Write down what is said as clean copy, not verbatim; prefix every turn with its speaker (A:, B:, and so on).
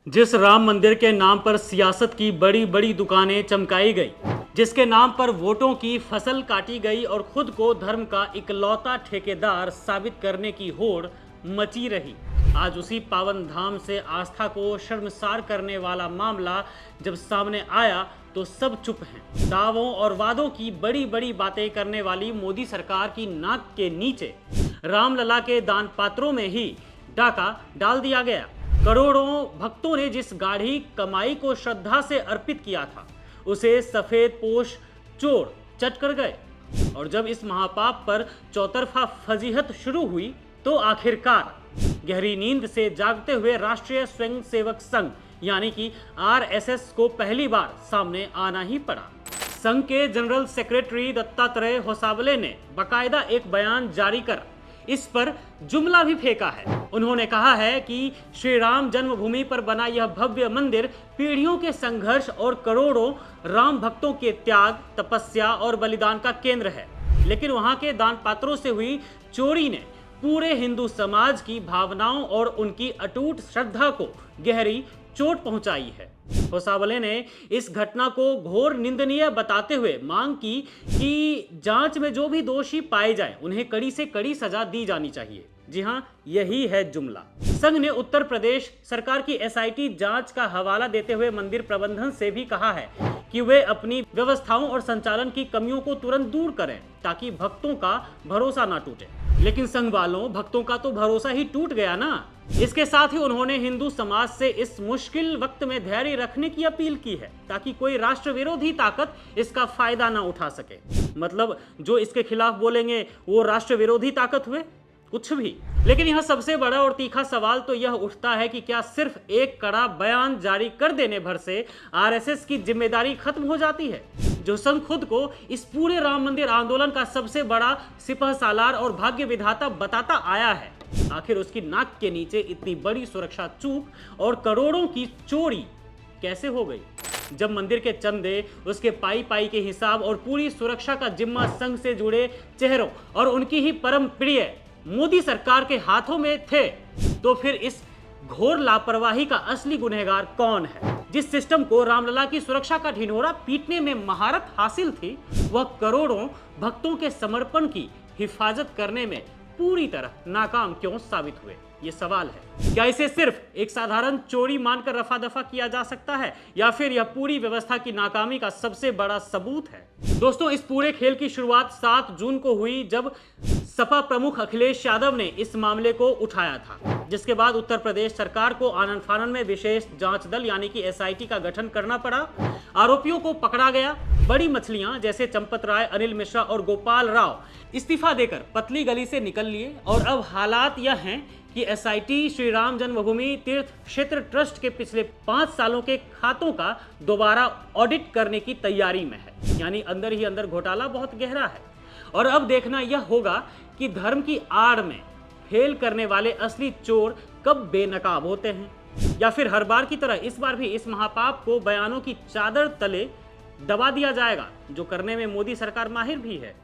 A: जिस राम मंदिर के नाम पर सियासत की बड़ी बड़ी दुकानें चमकाई गई, जिसके नाम पर वोटों की फसल काटी गई और खुद को धर्म का इकलौता ठेकेदार साबित करने की होड़ मची रही, आज उसी पावन धाम से आस्था को शर्मसार करने वाला मामला जब सामने आया तो सब चुप हैं। दावों और वादों की बड़ी बड़ी बातें करने वाली मोदी सरकार की नाक के नीचे रामलला के दान पात्रों में ही डाका डाल दिया गया। करोड़ों भक्तों ने जिस गाढ़ी कमाई को श्रद्धा से अर्पित किया था, उसे सफेद पोश चोर चट कर गए। और जब इस महापाप पर चौतरफा फजीहत शुरू हुई तो आखिरकार गहरी नींद से जागते हुए राष्ट्रीय स्वयंसेवक संघ यानी कि आरएसएस को पहली बार सामने आना ही पड़ा। संघ के जनरल सेक्रेटरी दत्तात्रेय होसाबले ने बाकायदा एक बयान जारी कर इस पर जुमला भी फेंका है। उन्होंने कहा है कि श्री राम जन्मभूमि पर बना यह भव्य मंदिर पीढ़ियों के संघर्ष और करोड़ों राम भक्तों के त्याग, तपस्या और बलिदान का केंद्र है, लेकिन वहां के दान पात्रों से हुई चोरी ने पूरे हिंदू समाज की भावनाओं और उनकी अटूट श्रद्धा को गहरी चोट पहुंचाई है। होसाबले ने इस घटना को घोर निंदनीय बताते हुए मांग की कि जांच में जो भी दोषी पाए जाएं, उन्हें कड़ी से कड़ी सजा दी जानी चाहिए। जी हां, यही है जुमला। संघ ने उत्तर प्रदेश सरकार की एसआईटी जांच का हवाला देते हुए मंदिर प्रबंधन से भी कहा है कि वे अपनी व्यवस्थाओं और संचालन की कमियों को तुरंत दूर करें ताकि भक्तों का भरोसा ना टूटे। लेकिन संघ वालों, भक्तों का तो भरोसा ही टूट गया ना। इसके साथ ही उन्होंने हिंदू समाज से इस मुश्किल वक्त में धैर्य रखने की अपील की है ताकि कोई राष्ट्र विरोधी ताकत इसका फायदा ना उठा सके। मतलब जो इसके खिलाफ बोलेंगे वो राष्ट्र विरोधी ताकत हुए? कुछ भी। लेकिन यह सबसे बड़ा और तीखा सवाल तो यह उठता है कि क्या सिर्फ एक कड़ा बयान जारी कर देने भर से आरएसएस की जिम्मेदारी खत्म हो जाती है? जो संघ खुद को इस पूरे राम मंदिर आंदोलन का सबसे बड़ा सिपह सालार और भाग्य विधाता बताता आया है, आखिर उसकी नाक के नीचे इतनी बड़ी सुरक्षा चूक और करोड़ों की चोरी कैसे हो गई? जब मंदिर के चंदे, उसके पाई पाई के हिसाब और पूरी सुरक्षा का जिम्मा संघ से जुड़े चेहरों और उनकी ही परम प्रिय मोदी सरकार के हाथों में थे, तो फिर इस घोर लापरवाही का असली गुनहगार कौन है? जिस सिस्टम को रामलला की सुरक्षा का ढिंढोरा पीटने में महारत हासिल थी, वह करोड़ों भक्तों के समर्पण की हिफाजत करने में पूरी तरह नाकाम क्यों साबित हुए? ये सवाल है। क्या इसे सिर्फ एक साधारण चोरी मानकर रफा दफा किया जा सकता है, या फिर यह पूरी व्यवस्था की नाकामी का सबसे बड़ा सबूत है? दोस्तों, इस पूरे खेल की शुरुआत 7 जून को हुई जब सपा प्रमुख अखिलेश यादव ने इस मामले को उठाया था, जिसके बाद उत्तर प्रदेश सरकार को आनन फानन में विशेष जांच दल यानी कि एसआईटी का गठन करना पड़ा। आरोपियों को पकड़ा गया। बड़ी मछलियां जैसे चंपत राय, अनिल मिश्रा और गोपाल राव इस्तीफा देकर पतली गली से निकल लिए और अब हालात यह हैं कि एसआईटी श्री राम जन्मभूमि तीर्थ क्षेत्र ट्रस्ट के पिछले 5 सालों के खातों का दोबारा ऑडिट करने की तैयारी में है। यानी अंदर ही अंदर घोटाला बहुत गहरा है। और अब देखना यह होगा कि धर्म की आड़ में फेल करने वाले असली चोर कब बेनकाब होते हैं, या फिर हर बार की तरह इस बार भी इस महापाप को बयानों की चादर तले दबा दिया जाएगा, जो करने में मोदी सरकार माहिर भी है।